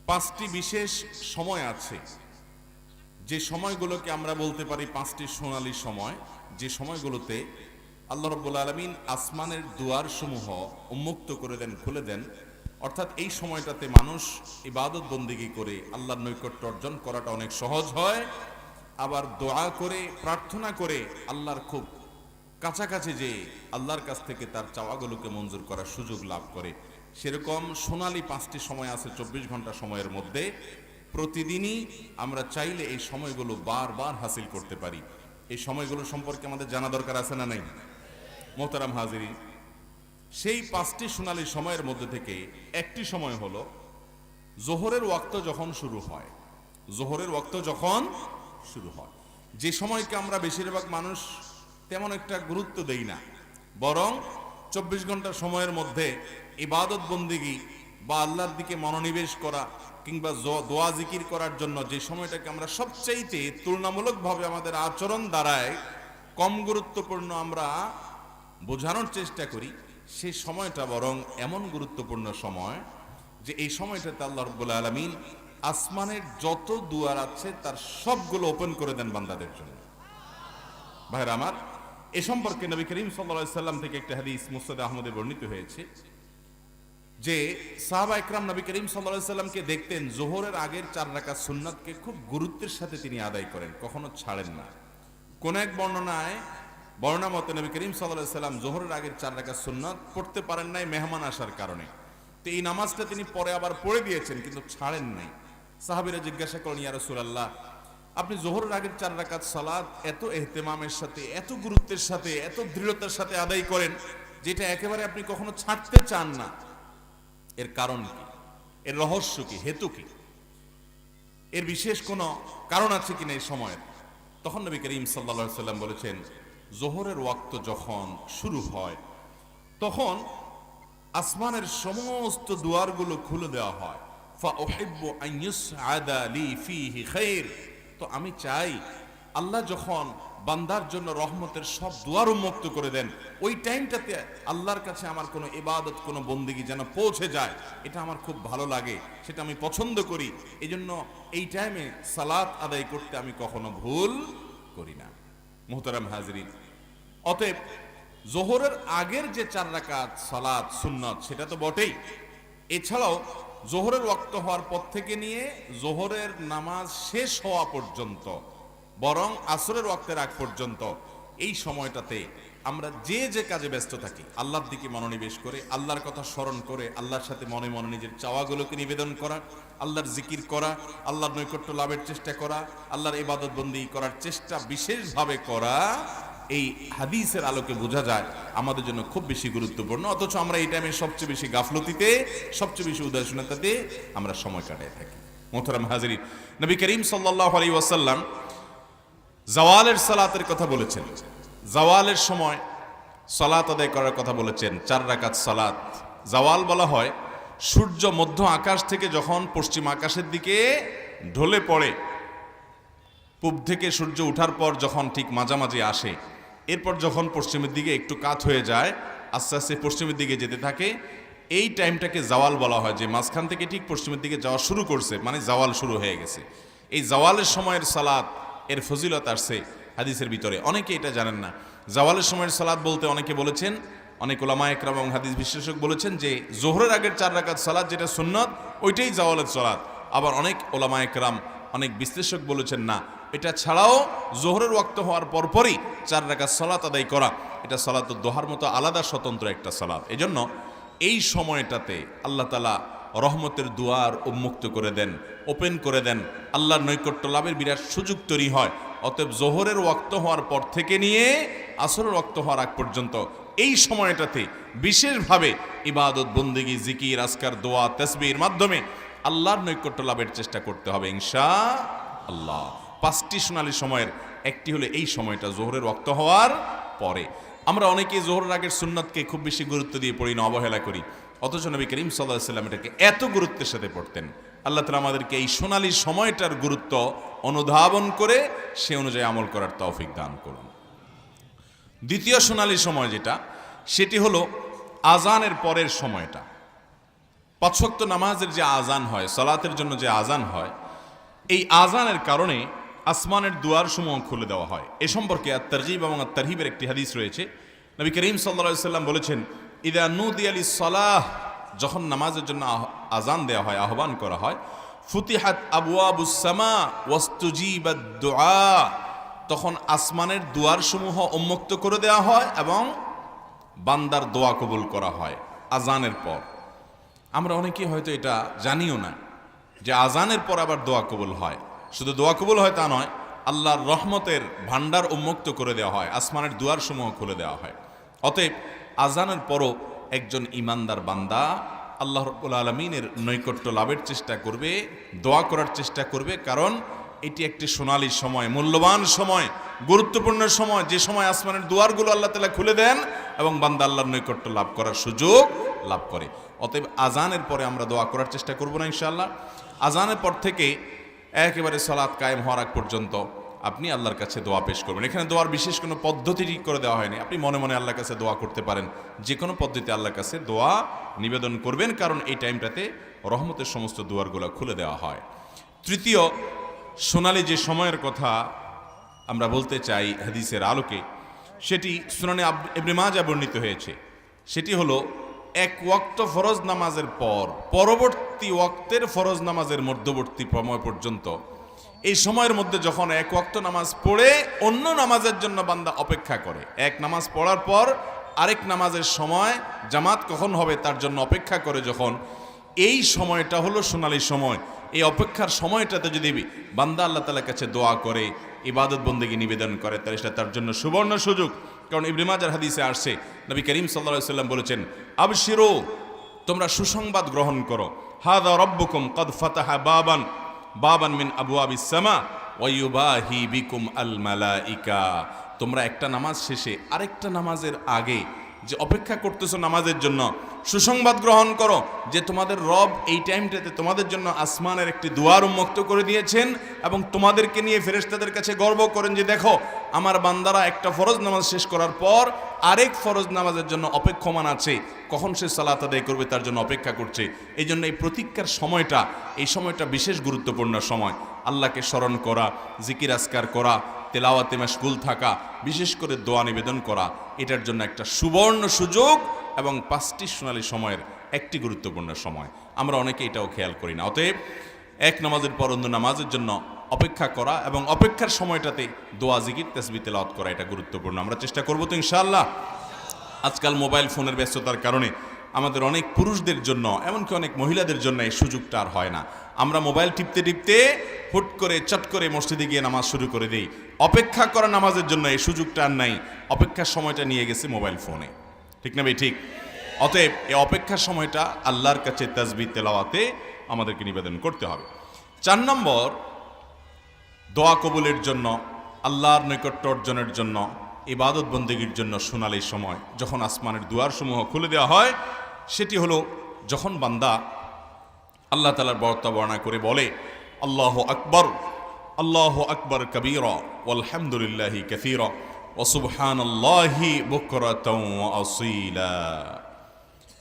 পাঁচটি বিশেষ সময় আছে, যে সময়গুলোকে আমরা বলতে পারি পাঁচটি সোনালী সময়, যে সময়গুলোতে আল্লাহ রাব্বুল আলামিন আসমানের দুয়ারসমূহ উন্মুক্ত করে দেন, খুলে দেন। অর্থাৎ এই সময়টাতে মানুষ ইবাদত বন্দেগী করে আল্লাহর নৈকট্য অর্জন করাটা অনেক সহজ হয়, আবার দোয়া করে প্রার্থনা করে আল্লাহর খুব কাছাকাছি যে আল্লাহর কাছ থেকে তার চাওয়াগুলোকে মঞ্জুর করার সুযোগ লাভ করে। সেরকম সোনালী পাঁচটি সময় আছে 24 ঘন্টা সময়ের মধ্যে। প্রতিদিনই আমরা চাইলে এই সময়গুলো বারবার হাসিল করতে পারি। এই সময়গুলো সম্পর্কে আমাদের জানা দরকার আছে না নাই? মোহতারাম হাজিরিন, সেই পাঁচটি সোনালী সময়ের মধ্যে থেকে একটি সময় হলো জোহরের ওয়াক্ত যখন শুরু হয়। জোহরের ওয়াক্ত যখন শুরু হয়, যে সময়কে আমরা বেশিরভাগ মানুষ তেমন একটা গুরুত্ব দেই না, বরং 24 ঘন্টা সময়ের মধ্যে ইবাদত বন্দেগী বা আল্লাহর দিকে মনোনিবেশ করা কিংবা দোয়া জিকির করার জন্য যে সময়টাকে আমরা সবচাইতে তুলনামূলকভাবে আমাদের আচরণ দ্বারায় কম গুরুত্বপূর্ণ আমরা বোঝানোর চেষ্টা করি, সেই সময়টা বরং এমন গুরুত্বপূর্ণ সময় যে এই সময়টাতে আল্লাহ রাব্বুল আলামিন আসমানের যত দুয়ার আছে তার সবগুলো ওপেন করে দেন বান্দাদের জন্য। ভাইরা আমার, এ সম্পর্কে নবী করিম সাল্লাল্লাহু আলাইহি সাল্লাম থেকে একটা হাদিস মুসনাদে আহমদে বর্ণিত হয়েছে যে সাহাবা ইকরাম নবী করিম সাল্লাল্লাহু আলাইহি সাল্লামকে দেখতেন জোহরের আগের 4 রাকাত সুন্নাতকে খুব গুরুত্বের সাথে তিনি আদায় করেন, কখনো ছাড়েন না। কোন এক বর্ণনা মতে নবী করিম সাল্লাল্লাহু আলাইহি সাল্লাম জোহরের আগের 4 রাকাত সুন্নাত পড়তে পারেন নাই মেহমান আসার কারণে। তো এই নামাজটা তিনি পরে আবার পড়ে দিয়েছেন, কিন্তু ছাড়েন নাই। সাহাবীরা জিজ্ঞাসা করেন, ইয়া রাসূলুল্লাহ, আপনি জোহরের আগের 4 রাকাত সালাত এত ইহতিমামের সাথে, এত গুরুত্বের সাথে, এত দৃঢ়তার সাথে আদায় করেন, যেটা একেবারে আপনি কখনো ছাড়তে চান না, এর কারণ কি? এর রহস্য কি? হেতু কি? এর বিশেষ কোনো কারণ আছে কিনা এই সময়ের? তখন নবী করিম সাল্লাল্লাহু আলাইহি সাল্লাম বলেছেন, জোহরের ওয়াক্ত যখন শুরু হয় তখন আসমানের সমস্ত দুয়ারগুলো খুলে দেওয়া হয়। ফাউহিব্বু আন ইউসআদা লি ফীহি খায়র। তো আমি চাই আল্লাহ যখন বান্দার জন্য রহমতের সব দুয়ার উন্মুক্ত করে দেন, ওই টাইমটাতে আল্লাহর কাছে আমার কোনো ইবাদত, কোনো বন্দেগী যেন পৌঁছে যায়, এটা আমার খুব ভালো লাগে, সেটা আমি পছন্দ করি। এই জন্য এই টাইমে সালাত আদায় করতে আমি কখনো ভুল করি না। মুহতারাম হাজিরিন, অতএব জোহরের আগের যে 4 রাকাত সালাত সুন্নাত সেটা তো বটেই, এছাড়াও জোহরের ওয়াক্ত হওয়ার পর থেকে নিয়ে জোহরের নামাজ শেষ হওয়া পর্যন্ত, বরং আসরের ওয়াক্তের আগ পর্যন্ত, এই সময়টাতে আমরা যে যে কাজে ব্যস্ত থাকি, আল্লাহর দিকে মনোনিবেশ করে, আল্লাহর কথা স্মরণ করে, আল্লাহর সাথে মনে মনে নিজের চাওয়াগুলোকে নিবেদন করা, আল্লাহর জিকির করা, আল্লাহর নৈকট্য লাভের চেষ্টা করা, আল্লাহর ইবাদত বন্দেগী করার চেষ্টা বিশেষভাবে করা, এই হাদিসের আলোকে বোঝা যায় আমাদের জন্য খুব বেশি গুরুত্বপূর্ণ। অথচ আমরা এই টাইমে সবচেয়ে বেশি গাফলতিতে, সবচেয়ে বেশি উদাসীনতাতে আমরা সময় কাটায় থাকি। মোহতারাম হাজিরিন, নবী করিম সাল্লাল্লাহু আলাইহি ওয়াসাল্লাম জাওয়ালের সালাতের কথা বলেছেন, জাওয়ালের সময় সালাত আদায় করার কথা বলেছেন। 4 রাকাত সালাত জাওয়াল বলা হয় সূর্য মধ্য আকাশ থেকে যখন পশ্চিম আকাশের দিকে ঢলে পড়ে, পূব থেকে সূর্য ওঠার পর যখন ঠিক মাঝামাঝি আসে, এরপর যখন পশ্চিমের দিকে একটু কাত হয়ে যায়, আস্তে আস্তে পশ্চিমের দিকে যেতে থাকে, এই টাইমটাকে জাওয়াল বলা হয়। যে মাঝখান থেকে ঠিক পশ্চিমের দিকে যাওয়া শুরু করছে, মানে জাওয়াল শুরু হয়ে গেছে। এই জাওয়ালের সময়ের সালাত এর ফজিলত আসছে হাদিসের ভিতরে, অনেকে এটা জানেন না। জাওয়ালের সময়ের সালাত বলতে অনেকে বলেছেন, অনেক ওলামা একরাম এবং হাদিস বিশেষজ্ঞ বলেছেন যে জোহরের আগের 4 রাকাত সালাত যেটা সুন্নাত, ওইটাই জাওয়ালের সালাত। আবার অনেক ওলামা একরাম, অনেক বিশ্লেষক বলেছেন না, এটা ছাড়াও জোহরের ওয়াক্ত হওয়ার পরপরই 4 রাকাত সালাত আদায় করা, এটা সালাতুদ দোহার মতো আলাদা স্বতন্ত্র একটা সালাত। এজন্য এই সময়টাতে আল্লাহ তাআলা রহমতের দুয়ার উন্মুক্ত করে দেন, ওপেন করে দেন, আল্লাহর নৈকট্য লাভের বিরাট সুযোগ তৈরি হয়। অতএব জোহরের ওয়াক্ত হওয়ার পর থেকে নিয়ে আসরের ওয়াক্ত হওয়ার আগ পর্যন্ত এই সময়টাতে বিশেষভাবে ইবাদত বন্দেগী, জিকির, আজকার, দোয়া, তাসবিহের মাধ্যমে আল্লাহর নৈকট্য লাভের চেষ্টা করতে হবে ইনশাআল্লাহ। 5টি সোনালী সময়ের একটি হলো এই সময়টা জোহরের ওয়াক্ত হওয়ার পরে। আমরা অনেকেই জোহরের আগের সুন্নাতকে খুব বেশি গুরুত্ব দিয়ে পড়ি না, অবহেলা করি। অথচ নবী করিম সাল্লাল্লাহু আলাইহি সাল্লাম এটাকে এত গুরুত্বের সাথে পড়তেন। আল্লাহ তাআলা আমাদেরকে এই সোনালী সময়টার গুরুত্ব অনুধাবন করে সে অনুযায়ী আমল করার তৌফিক দান করুন। দ্বিতীয় সোনালী সময় যেটা, সেটি হলো আজানের পরের সময়টা। পাঁচ ওয়াক্ত নামাজের যে আজান হয়, সালাতের জন্য যে আজান হয়, এই আজানের কারণে আসমানের দুয়ার সমূহ খুলে দেওয়া হয়। এ সম্পর্কে আত-তারগীব এবং আত-তারহিবের একটি হাদিস রয়েছে। নবী করিম সাল্লাল্লাহু আলাইহি ওয়াসাল্লাম বলেছেন, ইদা নুদিয়া লিস-সালাহ, যখন নামাজের জন্য আজান দেওয়া হয়, আহ্বান করা হয়, ফুতিহাত আবওয়াবুস সামা ওয়াস্তুজিবাদ দুআ, তখন আসমানের দুয়ার সমূহ উন্মুক্ত করে দেওয়া হয় এবং বান্দার দোয়া কবুল করা হয় আজানের পর। আমরা অনেকেই হয়তো এটা জানিও না যে আজানের পর আবার দোয়া কবুল হয়। শুধু দোয়া কবুল হয় তা নয়, আল্লাহর রহমতের ভান্ডার উন্মুক্ত করে দেওয়া হয়, আসমানের দুয়ার সমূহ খুলে দেওয়া হয়। অতএব আজানের পরও একজন ইমানদার বান্দা আল্লাহ রাব্বুল আলামিনের নৈকট্য লাভের চেষ্টা করবে, দোয়া করার চেষ্টা করবে, কারণ এটি একটি সোনালী সময়, মূল্যবান সময়, গুরুত্বপূর্ণ সময়, যে সময় আসমানের দুয়ারগুলো আল্লাহ তাআলা খুলে দেন এবং বান্দা আল্লাহর নৈকট্য লাভ করার সুযোগ লাভ করে। অতএব আজানের পরে আমরা দোয়া করার চেষ্টা করব না ইনশাআল্লাহ। আজানের পর থেকে একেবারে সালাত কায়েম হওয়ার আগ পর্যন্ত আপনি আল্লাহর কাছে দোয়া পেশ করবেন। এখানে দোয়ার বিশেষ কোনো পদ্ধতি ঠিক করে দেওয়া হয়নি, আপনি মনে মনে আল্লাহর কাছে দোয়া করতে পারেন, যে কোনো পদ্ধতিতে আল্লাহর কাছে দোয়া নিবেদন করবেন, কারণ এই টাইমটাতে রহমতের সমস্ত দুয়ারগুলো খুলে দেওয়া হয়। তৃতীয় সোনালী যে সময়ের কথা আমরা বলতে চাই হাদিসের আলোকে, সেটি সুনানে ইবনে মাজাহ বর্ণিত হয়েছে। সেটি হলো এক ওয়াক্ত ফরজ নামাজের পর পরবর্তী ওয়াক্তের ফরজ নামাজের মধ্যবর্তী সময় পর্যন্ত, এই সময়ের মধ্যে যখন এক ওয়াক্ত নামাজ পড়ে অন্য নামাজের জন্য বান্দা অপেক্ষা করে, এক নামাজ পড়ার পর আরেক নামাজের সময় জামাত কখন হবে তার জন্য অপেক্ষা করে, যখন এই সময়টা হলো সোনালী সময়। এই অপেক্ষার সময়টাতে যদি বান্দা আল্লাহ তাআলার কাছে দোয়া করে, ইবাদত বন্দেগী নিবেদন করে, তাহলে সেটা তার জন্য সুবর্ণ সুযোগ। কারণ ইবনে মাজাহর হাদিসে আসছে, নবী করিম সাল্লাল্লাহু আলাইহি ওয়াসাল্লাম বলেছেন, আবশিরু, তোমরা সুসংবাদ গ্রহণ করো, হাযা রাব্বুকুম ক্বাদ ফাতাহা বাবান মিন আবওয়াবিস সামা ওয়া ইউবাহি বিকুম আল মালাইকা। তোমরা একটা নামাজ শেষে আরেকটা নামাজের আগে যে অপেক্ষা করতেছো নামাজের জন্য, সুসংবাদ গ্রহণ করো যে তোমাদের রব এই টাইমটাতে তোমাদের জন্য আসমানের একটি দুয়ার উন্মুক্ত করে দিয়েছেন এবং তোমাদেরকে নিয়ে ফেরেশতাদের কাছে গর্ব করেন যে দেখো আমার বান্দারা একটা ফরজ নামাজ শেষ করার পর আরেক ফরজ নামাজের জন্য অপেক্ষমান আছে, কখন সে সালাত আদায় করবে তার জন্য অপেক্ষা করছে। এই জন্য এই প্রতীক্ষার সময়টা, এই সময়টা বিশেষ গুরুত্বপূর্ণ সময়। আল্লাহকে স্মরণ করা, জিকির আজকার করা, তেলাওয়াতে মাশগুল থাকা, বিশেষ করে দোয়া নিবেদন করা, এটার জন্য একটা সুবর্ণ সুযোগ এবং 5টি সোনালী সময়ের একটি গুরুত্বপূর্ণ সময়। আমরা অনেকে এটাও খেয়াল করি না। অতএব এক নামাজের পর অন্য নামাজের জন্য অপেক্ষা করা এবং অপেক্ষার সময়টাতে দোয়া, জিকির, তাসবিহ, তেলাওয়াত করা, এটা গুরুত্বপূর্ণ। আমরা চেষ্টা করব তো ইনশাআল্লাহ। আজকাল মোবাইল ফোনের ব্যস্ততার কারণে আমাদের অনেক পুরুষদের জন্য, এমনকি অনেক মহিলাদের জন্য এই সুযোগটা আর হয় না। আমরা মোবাইল টিপতে টিপতে হুট করে চট করে মসজিদে গিয়ে নামাজ শুরু করে দিই। অপেক্ষা করা নামাজের জন্য এই সুযোগটা আর নাই, অপেক্ষার সময়টা নিয়ে গেছে মোবাইল ফোনে, ঠিক না ভাই? ঠিক। অতএব এই অপেক্ষার সময়টা আল্লাহর কাছে তাসবিহ তেলাওয়াতে আমাদেরকে নিবেদন করতে হবে। 4 নম্বর, দোয়া কবুলের জন্য, আল্লাহর নৈকট্য অর্জনের জন্য, ইবাদত বন্দেগীর জন্য সোনালী সময় যখন আসমানের দুয়ারসমূহ খুলে দেওয়া হয়, সেটি হলো যখন বান্দা আল্লাহ তাআলার বর্তা বর্ণনা করে বলে, আল্লাহু আকবার কবীরা ওয়ালহামদুলিল্লাহি কাসীরা ওয়া সুবহানাল্লাহি বুকরাতাও ওয়া আসীলা।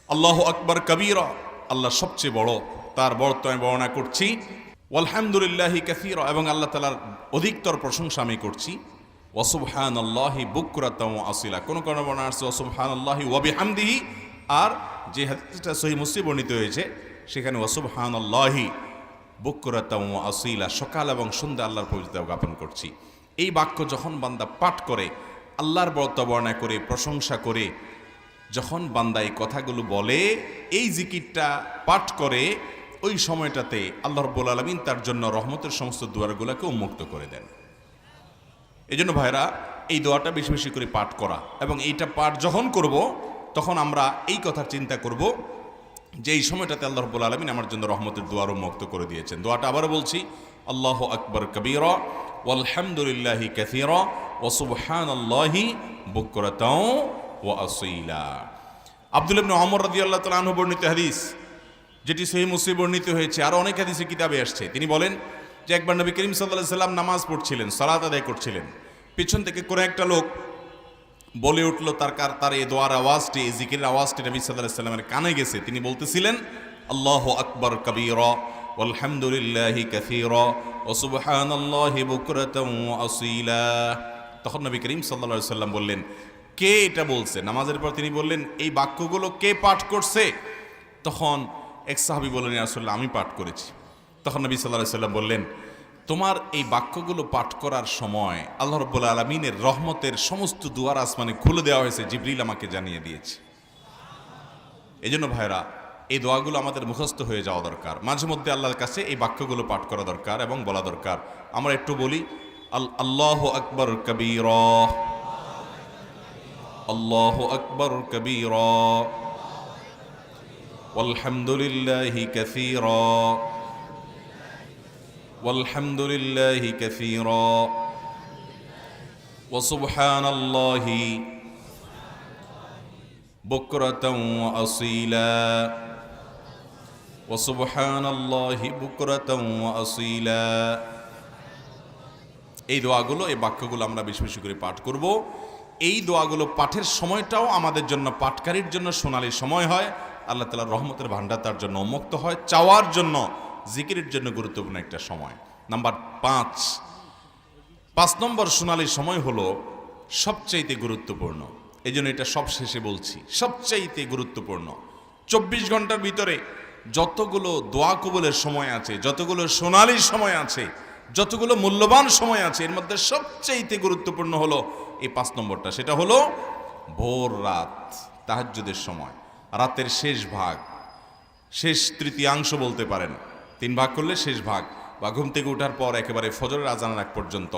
আল্লাহু আকবার কবীরা, আল্লাহ সবচেয়ে বড়, তার বর্তা আমি বর্ণনা করছি। ওয়ালহামদুলিল্লাহি কাসীরা, এবং আল্লাহ তাআলার অধিকতর প্রশংসা আমি করছি। ওয়া সুবহানাল্লাহি বুকরাতাও ওয়া আসীলা, কোন কোন বর্ণনা আছে ওয়া সুবহানাল্লাহি ওয়া বিহামদিহি, আর যে হাদিসটা সহিহ মুসলিম বর্ণিত হয়েছে সেখানে ওয়া সুবহানাল্লাহি বুকরাতাও ওয়া আসীলা, সকাল এবং সন্ধ্যা আল্লাহর পবিত্রতা জ্ঞাপন করছি। এই বাক্য যখন বান্দা পাঠ করে, আল্লাহর বর্তা বর্ণনা করে, প্রশংসা করে, যখন বান্দা এই কথাগুলো বলে, এই জিকিরটা পাঠ করে, ওই সময়টাতে আল্লাহ রাব্বুল আলামিন তার জন্য রহমতের সমস্ত দুয়ারগুলোকে উন্মুক্ত করে দেন। এই জন্য ভাইরা, এই দোয়াটা বেশি বেশি করে পাঠ করা, এবং এইটা পাঠ যখন করব তখন আমরা এই কথা চিন্তা করব যে এই সময়টাতে আল্লাহ রাব্বুল আলামিন আমার জন্য রহমতের দুয়ার উন্মুক্ত করে দিয়েছেন। দোয়াটা আবারও বলছি, আল্লাহু আকবার কবীরা ওয়ালহামদুলিল্লাহি কাসীরা ওয়া সুবহানাল্লাহি বুকরাতাও ওয়া আসীলা। আব্দুল্লাহ ইবনে ওমর রাদিয়াল্লাহু তাআলা আনহু বর্ণিত হাদিস, যেটি সহিহ মুসলিম বর্ণিত হয়েছে, আর অনেক হাদিসে কিতাবে আসছে। তিনি বলেন যে একবার নবী করিম সাল্লাল্লাহু আলাইহি সাল্লাম নামাজ পড়ছিলেন, সালাত আদায় করছিলেন, পিছন থেকে করে একটা লোক বলে উঠল, তার এই দোয়ার আওয়াজটি, এই জিকিরের আওয়াজটি নবী সাল্লাল্লাহু আলাইহি সাল্লামের কানে গেছে। তিনি বলতেছিলেন, আল্লাহু আকবার কাবীরা ওয়ালহামদুলিল্লাহি কাসীরা ওয়া সুবহানাল্লাহি বুকরাতান ওয়া আসীলা। তখন নবী করিম সাল্লাল্লাহু আলাইহি সাল্লাম বললেন, কে এটা বলছে? নামাজের পর তিনি বললেন, এই বাক্যগুলো কে পাঠ করছে? তখন এক সাহাবী বললেন, ইয়া রাসূলুল্লাহ, আমি পাঠ করেছি। তখন নবী সাল্লাল্লাহু আলাইহি সাল্লাম বললেন, তোমার এই বাক্যগুলো পাঠ করার সময় আল্লাহ রাব্বুল আলামিনের রহমতের সমস্ত দুয়ার আসমানে খুলে দেওয়া হয়েছে, জিবরিল আমাকে জানিয়ে দিয়েছে। এজন্য ভাইরা, এই দোয়াগুলো আমাদের মুখস্থ হয়ে যাওয়া দরকার। মাঝে মধ্যে আল্লাহর কাছে এই বাক্যগুলো পাঠ করা দরকার এবং বলা দরকার। আমরা একটু বলি, আল্লাহু আকবার কাবীরা, আল্লাহু আকবার কাবীরা, ওয়ালহামদুলিল্লাহি কাসীরা, ওয়ালহামদুলিল্লাহি কাসীরা, ওয়া সুবহানাল্লাহি বুকরাতান ওয়া আসীলা, ওয়া সুবহানাল্লাহি বুকরাতান ওয়া আসীলা। এই দোয়াগুলো, এই বাক্যগুলো আমরা বেশি বেশি করে পাঠ করব। এই দোয়াগুলো পাঠের সময়টাও আমাদের জন্য, পাঠকারীর জন্য সোনালী সময় হয়। আল্লাহ তাআলার রহমতের ভান্ডার তার জন্য উন্মুক্ত হয়। চাওয়ার জন্য, জিকিরের জন্য গুরুত্বপূর্ণ একটা সময়। নাম্বার 5 নম্বর সোনালী সময় হলো সবচাইতে গুরুত্বপূর্ণ। এই জন্য এটা সব শেষে বলছি, সবচাইতে গুরুত্বপূর্ণ। 24 ঘন্টার ভিতরে যতগুলো দোয়া কবুলের সময় আছে, যতগুলো সোনালী সময় আছে, যতগুলো মূল্যবান সময় আছে, এর মধ্যে সবচাইতে গুরুত্বপূর্ণ হলো এই 5 নম্বরটা। সেটা হলো ভোর রাত, তাহাজ্জুদের সময়, রাতের শেষ ভাগ, শেষ তৃতীয়াংশ বলতে পারেন। 3 ভাগ করলে শেষ ভাগ, বা ঘুম থেকে ওঠার পর একেবারে ফজরের আজানের আগ পর্যন্ত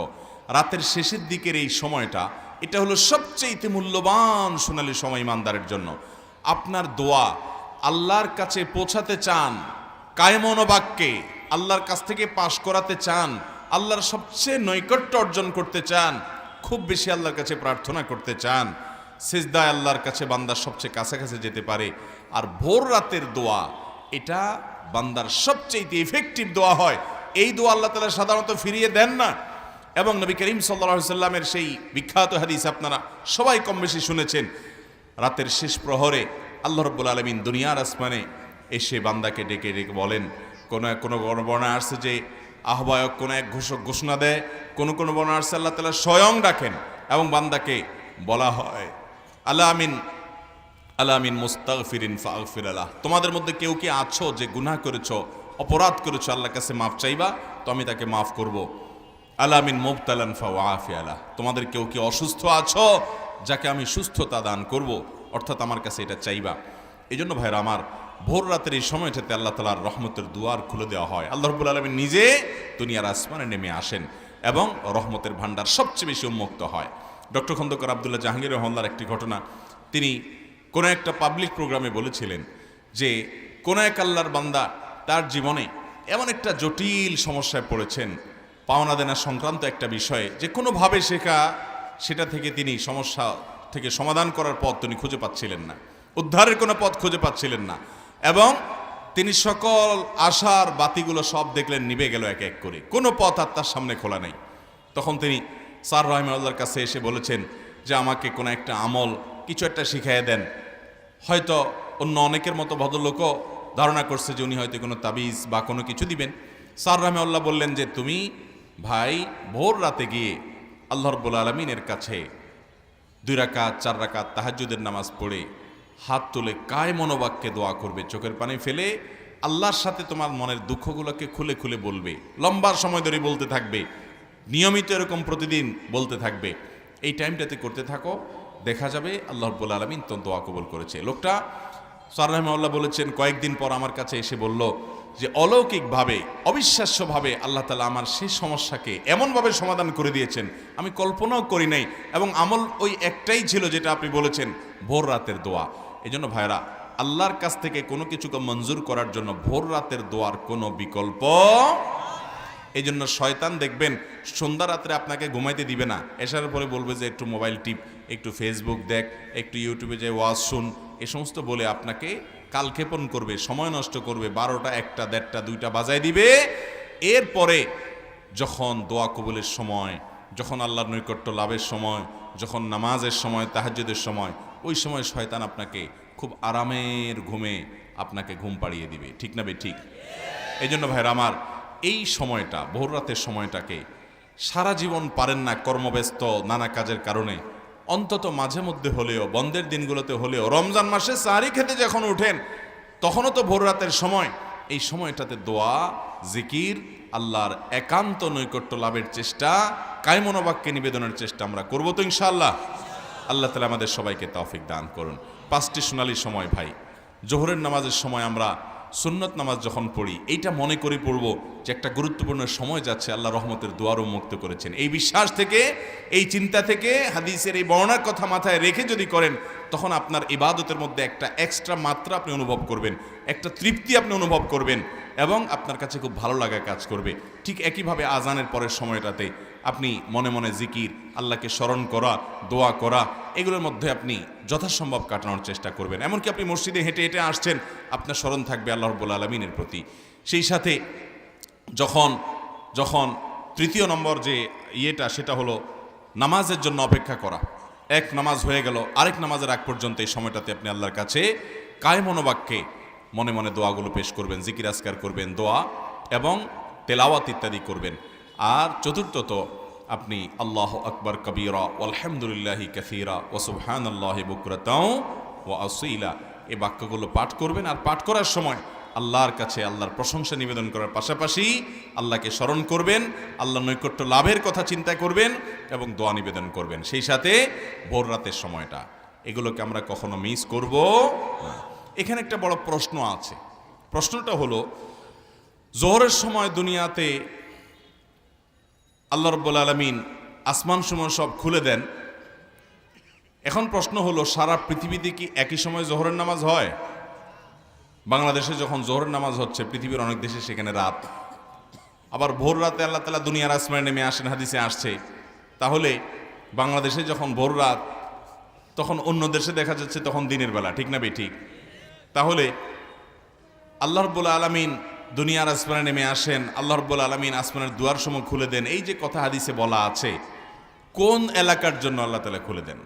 রাতের শেষের দিকের এই সময়টা, এটা হলো সবচেয়ে মূল্যবান সোনালী সময় ইমানদারের জন্য। আপনার দোয়া আল্লাহর কাছে পৌঁছাতে চান, কায়মন বাক্যে আল্লাহর কাছ থেকে পাশ করাতে চান, আল্লাহর সবচেয়ে নৈকট্য অর্জন করতে চান, খুব বেশি আল্লাহর কাছে প্রার্থনা করতে চান, সিজদায় আল্লাহর কাছে বান্দার সবচেয়ে কাছাকাছি যেতে পারে। আর ভোর রাতের দোয়া, এটা বান্দার সবচেয়ে ইফেক্টিভ দোয়া হয়। এই দোয়া আল্লাহ তাআলা সাধারণত ফিরিয়ে দেন না। এবং নবী করিম সাল্লাল্লাহু আলাইহি সাল্লামের সেই বিখ্যাত হাদিস আপনারা সবাই কম বেশি শুনেছেন, রাতের শেষ প্রহরে আল্লাহ রাব্বুল আলামিন দুনিয়ার আসমানে এসে বান্দাকে ডেকে ডেকে বলেন। কোনো বর্ণনা আসছে যে আহ্বায়ক কোনো এক ঘোষক ঘোষণা দেয়, কোনো বর্ণনা আসছে আল্লাহ তাআলা স্বয়ং ডাকেন এবং বান্দাকে বলা হয়, আলামিন মুস্তাগফিরিন ফাগফির লাহ, তোমাদের মধ্যে কেউ কি আছো যে গুনাহ করেছো, অপরাধ করেছো, আল্লাহর কাছে মাফ চাইবা তো আমি তাকে মাফ করব। আলামিন মুবতালান ফাওয়াফি আলাহ, তোমাদের কেউ কি অসুস্থ আছো যাকে আমি সুস্থতা দান করব, অর্থাৎ আমার কাছে এটা চাইবা। এই জন্য ভাইরা আমার, ভোর রাতের এই সময়টাতে আল্লাহ তাআলার রহমতের দুয়ার খুলে দেওয়া হয়। আল্লাহ রাব্বুল আলামিন নিজে দুনিয়ার আসমানে নেমে আসেন এবং রহমতের ভান্ডার সবচেয়ে বেশি উন্মুক্ত হয়। ডক্টর খন্দকার আব্দুল্লাহ জাহাঙ্গীর রহমাল্লাহর একটি ঘটনা, তিনি কোনো একটা পাবলিক প্রোগ্রামে বলেছিলেন যে কোনো এক আল্লাহর বান্দা তার জীবনে এমন একটা জটিল সমস্যায় পড়েছেন, পাওনা দেনা সংক্রান্ত একটা বিষয়ে, যে কোনোভাবে সেটা থেকে তিনি সমস্যা থেকে সমাধান করার পথ তিনি খুঁজে পাচ্ছিলেন না, উদ্ধারের কোনো পথ খুঁজে পাচ্ছিলেন না, এবং তিনি সকল আশার বাতিগুলো সব দেখলেন নিভে গেল এক এক করে, কোনো পথ আর তার সামনে খোলা নেই। তখন তিনি স্যার রাহিমাহুল্লাহর কাছে এসে বলেছেন যে আমাকে কোনো একটা আমল, কিছু একটা শিখাইয়ে দেন। হয়তো অন্য অনেকের মতো ভদ্রলোকও ধারণা করছে যে উনি হয়তো কোনো তাবিজ বা কোনো কিছু দিবেন। স্যার রাহিমাহুল্লাহ বললেন যে তুমি ভাই ভোর রাতে গিয়ে আল্লাহ রাব্বুল আলামিনের কাছে 2 রাকাত 4 রাকাত তাহাজ্জুদের নামাজ পড়ে হাত তুলে কায় মনোবাক্যে দোয়া করবে, চোখের পানি ফেলে আল্লাহর সাথে তোমার মনের দুঃখগুলোকে খুলে খুলে বলবে, লম্বা সময় ধরে বলতে থাকবে, নিয়মিত এরকম প্রতিদিন বলতে থাকবে। এই টাইমটাতে করতে থাকো, দেখা যাবে আল্লাহ রাব্বুল আলামিন তো দোয়া কবুল করেছে। লোকটা স্যার রাহিমাহুল্লাহ বলেছেন কয়েকদিন পর আমার কাছে এসে বলল যে অলৌকিকভাবে, অবিশ্বাস্যভাবে আল্লাহ তাআলা আমার সেই সমস্যাকে এমনভাবে সমাধান করে দিয়েছেন আমি কল্পনাও করি নাই, এবং আমল ওই একটাই ছিল যেটা আপনি বলেছেন, ভোর রাতের দোয়া। এই জন্য ভাইরা, আল্লাহর কাছ থেকে কোনো কিছুকে মঞ্জুর করার জন্য ভোর রাতের দোয়ার কোনো বিকল্প। এই জন্য শয়তান দেখবেন সন্ধ্যা রাত্রে আপনাকে ঘুমাইতে দিবে না, এসার পরে বলবে যে একটু মোবাইল টিপ, একটু ফেসবুক দেখ, একটু ইউটিউবে যে ওয়াজ শুন, এ সমস্ত বলে আপনাকে কালক্ষেপণ করবে, সময় নষ্ট করবে, 12টা 1টা 1.5টা 2টা বাজায় দিবে। এরপরে যখন দোয়া কবুলের সময়, যখন আল্লাহর নৈকট্য লাভের সময়, যখন নামাজের সময়, তাহাজ্জুদের সময়, ওই সময় শয়তান আপনাকে খুব আরামের ঘুমে আপনাকে ঘুম পাড়িয়ে দিবে, ঠিক না বে ঠিক? এই জন্য ভাইরা আমার, এই সময়টা, ভোর রাতের সময়টাকে সারা জীবন পারেন না কর্মব্যস্ত নানা কাজের কারণে, অন্তত মাঝে মধ্যে হলেও, বন্ধের দিনগুলোতে হলেও, রমজান মাসে সাহারি খেতে যখন উঠেন তখনও তো ভোর রাতের সময়, এই সময়টাতে দোয়া, জিকির, আল্লাহর একান্ত নৈকট্য লাভের চেষ্টা, কায়মনোবাক্যে নিবেদনের চেষ্টা আমরা করবো তো ইনশাআল্লাহ। আল্লাহ তাআলা আমাদের সবাইকে তৌফিক দান করুন। 5টি সোনালী সময় ভাই, জোহরের নামাজের সময় আমরা সুন্নত নামাজ যখন পড়ি, এইটা মনে করে পড়ব যে একটা গুরুত্বপূর্ণ সময় যাচ্ছে, আল্লাহ রহমতের দুয়ারও মুক্ত করেছেন। এই বিশ্বাস থেকে, এই চিন্তা থেকে, হাদিসের এই বর্ণনার কথা মাথায় রেখে যদি করেন, তখন আপনার ইবাদতের মধ্যে একটা এক্সট্রা মাত্রা আপনি অনুভব করবেন, একটা তৃপ্তি আপনি অনুভব করবেন, এবং আপনার কাছে খুব ভালো লাগা কাজ করবে। ঠিক একইভাবে আজানের পরের সময়টাতে আপনি মনে মনে জিকির, আল্লাহকে স্মরণ করা, দোয়া করা, এগুলোর মধ্যে আপনি যথাসম্ভব কাটানোর চেষ্টা করবেন। এমনকি আপনি মসজিদে হেঁটে হেঁটে আসছেন, আপনার স্মরণ থাকবে আল্লাহ রাব্বুল আলামিনের প্রতি। সেই সাথে যখন যখন তৃতীয় নম্বর যে ইয়েটা, সেটা হলো নামাজের জন্য অপেক্ষা করা। এক নামাজ হয়ে গেল, আরেক নামাজের আগ পর্যন্ত এই সময়টাতে আপনি আল্লাহর কাছে কায়মনোবাক্যে মনে মনে দোয়াগুলো পেশ করবেন, জিকির আজকার করবেন, দোয়া এবং তেলাওয়াত ইত্যাদি করবেন। আর চতুর্থত, আপনি আল্লাহু আকবার কবীরা আলহামদুলিল্লাহি কাসীরা ওয়া সুবহানাল্লাহি বুকরাতাও ওয়া আসীলা, এই বাক্যগুলো পাঠ করবেন। আর পাঠ করার সময় আল্লাহর কাছে আল্লাহর প্রশংসা নিবেদন করার পাশাপাশি আল্লাহকে স্মরণ করবেন, আল্লাহর নৈকট্য লাভের কথা চিন্তা করবেন এবং দোয়া নিবেদন করবেন। সেই সাথে ভোর রাতের সময়টা, এগুলোকে আমরা কখনো মিস করব না। এখানে একটা বড় প্রশ্ন আছে। প্রশ্নটা হলো, জোহরের সময় দুনিয়াতে আল্লাহ রাব্বুল আলামিন আসমান সমূহ সব খুলে দেন। এখন প্রশ্ন হলো, সারা পৃথিবীতে কি একই সময় জোহরের নামাজ হয়? বাংলাদেশে যখন জোহরের নামাজ হচ্ছে, পৃথিবীর অনেক দেশে সেখানে রাত। আবার ভোর রাতে আল্লাহ তাআলা দুনিয়ার আসমানে নেমে আসেন, হাদিসে আসছে। তাহলে বাংলাদেশে যখন ভোর রাত, তখন অন্য দেশে দেখা যাচ্ছে তখন দিনের বেলা, ঠিক না বেঠিক? তাহলে আল্লাহ রাব্বুল আলামিন দুনিয়ার আসমানে নেমে আসেন, আল্লাহ রাব্বুল আলামিন আসমানের দুয়ার সমূহ খুলে দেন, এই যে কথা হাদিসে বলা আছে, কোন এলাকার জন্য আল্লাহ তাআলা খুলে দেন?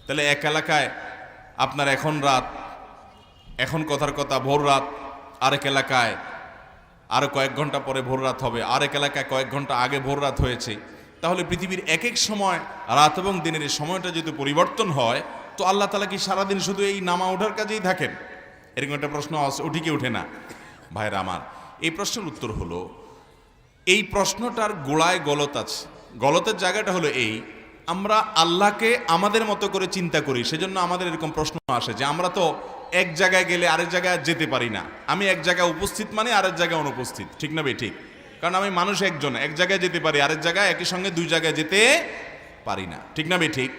তাহলে এক এলাকায় আপনার এখন রাত, এখন কথার কথা ভোর রাত, আরেক এলাকায় আরো কয়েক ঘন্টা পরে ভোর রাত হবে, আরেক এলাকায় কয়েক ঘন্টা আগে ভোর রাত হয়েছে। তাহলে পৃথিবীর এক এক সময় রাত এবং দিনের এই সময়টা যদি পরিবর্তন হয়, তো আল্লাহ তাআলা কি সারাদিন শুধু এই নামা ওঠার কাজেই থাকেন? এরকম একটা প্রশ্ন উঠি কি উঠে না ভাইরা আমার? এই প্রশ্নের উত্তর হলো, এই প্রশ্নটার গোড়ায় গলত আছে। গলতের জায়গাটা হলো এই, আমরা আল্লাহকে আমাদের মতো করে চিন্তা করি, সেজন্য আমাদের এরকম প্রশ্ন আসে যে আমরা তো এক জায়গায় গেলে আরেক জায়গায় যেতে পারি না। আমি এক জায়গায় উপস্থিত মানে আরেক জায়গায় অনুপস্থিত, ঠিক না ঠিক? কারণ আমি মানুষ একজন, এক জায়গায় যেতে পারি, আরেক জায়গায় একই সঙ্গে দুই জায়গায় যেতে পারি না, ঠিক না ঠিক?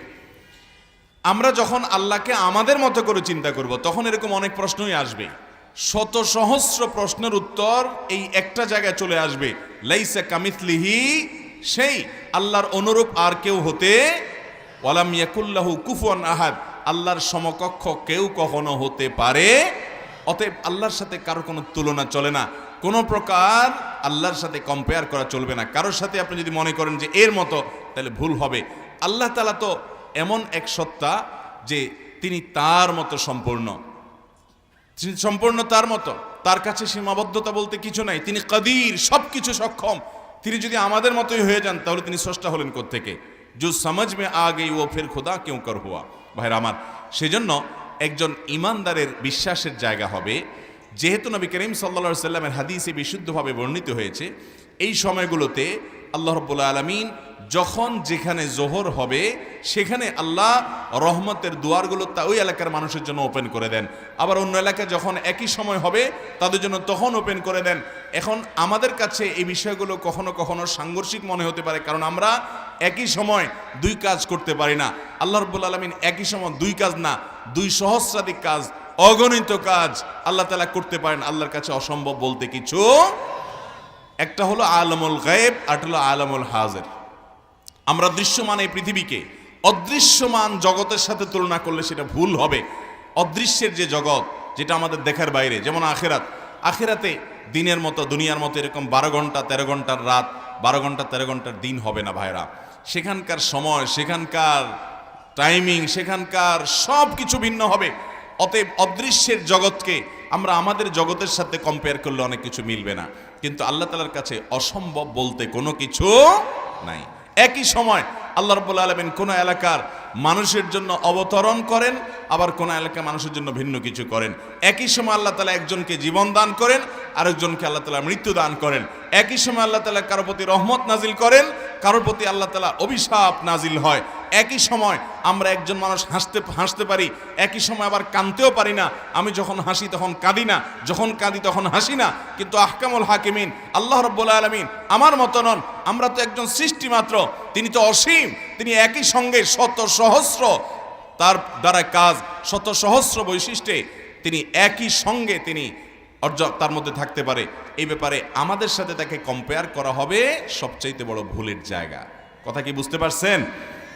আমরা যখন আল্লাহকে আমাদের মতো করে চিন্তা করব, তখন এরকম অনেক প্রশ্নই আসবে। শত সহস্র প্রশ্নের উত্তর এই একটা জায়গায় চলে আসবে, লাইসা কামিথলিহি সেই, আল্লাহর অনুরূপ আর কেউ হতে, ওয়ালাম ইয়াকুল্লাহু কুফুয়ান আহাদ, আল্লাহর সমকক্ষ কেউ কখনো হতে পারে। অতএব আল্লাহর সাথে কারো কোনো তুলনা চলে না, কোনো প্রকার আল্লাহর সাথে কম্পেয়ার করা চলবে না। কারোর সাথে আপনি যদি মনে করেন যে এর মতো, তাহলে ভুল হবে। আল্লাহ তাআলা তো এমন এক সত্তা যে তিনি তার মতো সম্পূর্ণ, সম্পূর্ণ তার মতো, তার কাছে সীমাবদ্ধতা বলতে কিছু নাই। তিনি কাদির, সবকিছু সক্ষম। তিনি যদি আমাদের মতোই হয়ে যান, তাহলে তিনি স্রষ্টা হলেন কোত্থেকে? जो समझ में आ गई वो फिर खुदा क्यों कर हुआ। ভাইরা আমার, সেজন্য একজন ইমানদারের বিশ্বাসের জায়গা হবে, যেহেতু নবী করিম সাল্লাল্লাহু আলাইহি সাল্লামের হাদিসে বিশুদ্ধভাবে বর্ণিত হয়েছে, এই সময়গুলোতে আল্লাহ রাব্বুল আলামিন যখন যেখানে জোহর হবে, সেখানে আল্লাহ রহমতের দুয়ারগুলো ওই এলাকার মানুষের জন্য ওপেন করে দেন। আবার অন্য এলাকায় যখন একই সময় হবে, তাদের জন্য তখন ওপেন করে দেন। এখন আমাদের কাছে এই বিষয়গুলো কখনো কখনো সাংঘর্ষিক মনে হতে পারে, কারণ আমরা একই সময় দুই কাজ করতে পারি না। আল্লাহ রাব্বুল আলামিন একই সময় দুই কাজ না, 2 সহস্রাধিক কাজ, অগণিত কাজ আল্লাহ তাআলা করতে পারেন। আল্লাহর কাছে অসম্ভব বলতে কিছু। একটা হলো আলামুল গায়েব, আর হলো আলামুল হাজির। আমরা দৃশ্যমান এই পৃথিবীকে অদৃশ্যমান জগতের সাথে তুলনা করলে সেটা ভুল হবে। অদৃশ্যের যে জগৎ, যেটা আমাদের দেখার বাইরে, যেমন আখিরাত, আখিরাতে দিনের মতো, দুনিয়ার মতো এরকম 12 ঘন্টা 13 ঘন্টার রাত, 12 ঘন্টা 13 ঘন্টার দিন হবে না ভাইরা। সেখানকার সময়, সেখানকার টাইমিং, সেখানকার সব কিছু ভিন্ন হবে। অতএব অদৃশ্যের জগৎকে আমরা আমাদের জগতের সাথে কম্পেয়ার করলে অনেক কিছু মিলবে না, কিন্তু আল্লাহ তাআলার কাছে অসম্ভব বলতে কোনো কিছু নাই। একই সময় আল্লাহ রাব্বুল আলামিন কোন এলাকার মানুষের জন্য অবতরণ করেন, আবার কোন এলাকার মানুষের জন্য ভিন্ন কিছু করেন। একই সময় আল্লাহ তাআলা একজনকে জীবন দান করেন, আরেকজনকে আল্লাহ তাআলা মৃত্যু দান করেন। একই সময় আল্লাহ তাআলা কারোর প্রতি রহমত নাজিল করেন, কারোর প্রতি আল্লাহ তাআলা অভিশাপ নাজিল হয়। একই সময় আমরা একজন মানুষ হাসতে পারি, একই সময় আবার কাঁদতেও পারি না। আমি যখন হাসি তখন কাঁদি না, যখন কাঁদি তখন হাসি না। কিন্তু আহকামুল হাকিমিন আল্লাহ রাব্বুল আলামিন আমার মত নন। আমরা তো একজন সৃষ্টি মাত্র, তিনি তো অসীম। তিনি একই সঙ্গে শত সহস্র তার দ্বারা কাজ, শত সহস্র বৈশিষ্ট্যে তিনি একই সঙ্গে তিনি তার মধ্যে থাকতে পারে। এই ব্যাপারে আমাদের সাথে তাকে কম্পেয়ার করা হবে সবচাইতে বড় ভুলের জায়গা। কথা কি বুঝতে পারছেন?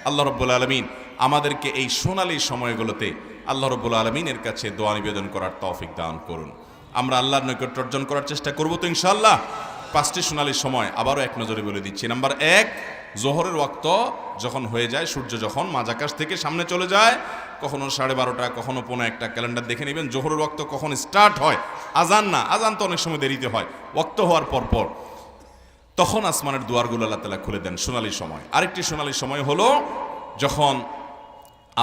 আল্লাহ রাব্বুল আলামিন আমাদেরকে এই সোনালী সময়গুলোতে আল্লাহ রাব্বুল আলামিনের কাছে দোয়া নিবেদন করার তৌফিক দান করুন। আমরা আল্লাহর নৈকট্য অর্জন করার চেষ্টা করব তো ইনশাআল্লাহ। 5টি সোনালী সময় আবারও এক নজরে বলে দিচ্ছি। নাম্বার 1, জোহরের ওয়াক্ত যখন হয়ে যায়, সূর্য যখন মাঝ আকাশ থেকে সামনে চলে যায়, কখনো 12:30, কখনো 1:15, ক্যালেন্ডার দেখে নেবেন জোহরের ওয়াক্ত কখন স্টার্ট হয়। আজান না, আজান তো অনেক সময় দেরিতে হয়, ওয়াক্ত হওয়ার পর তখন আসমানের দুয়ারগুলো আল্লাহ তাআলা খুলে দেন, সোনালী সময়। আরেকটি সোনালী সময় হলো যখন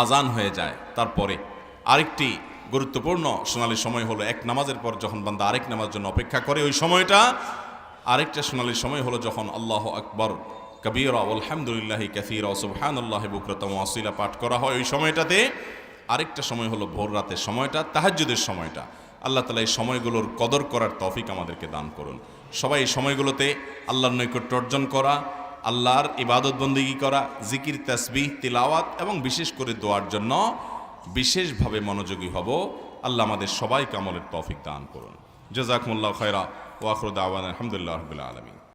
আজান হয়ে যায়, তারপরে আরেকটি গুরুত্বপূর্ণ সোনালী সময় হলো এক নামাজের পর যখন বান্দা আরেক নামাজের জন্য অপেক্ষা করে ওই সময়টা। আরেকটা সোনালী সময় হলো যখন আল্লাহু আকবার কবীরা আলহামদুলিল্লাহি কাসীরা সুবহানাল্লাহি বুকরাতাম ওয়া আসীলা পাঠ করা হয় ওই সময়টাতে। আরেকটা সময় হলো ভোর রাতের সময়টা, তাহাজ্জুদের সময়টা। আল্লাহ তাআলা এই সময়গুলোর কদর করার তৌফিক আমাদেরকে দান করুন। সবাই এই সময়গুলোতে আল্লাহর নৈকট্য অর্জন করা, আল্লাহর ইবাদত বন্দেগী করা, জিকির, তাসবিহ, তিলাওয়াত এবং বিশেষ করে দোয়ার জন্য বিশেষভাবে মনোযোগী হব। আল্লাহ আমাদের সবাইকে আমলের তৌফিক দান করুন। জাযাকুমুল্লাহু খায়রা ওয়া আখিরু দাওয়ানা আলহামদুলিল্লাহি রাব্বিল আলামিন।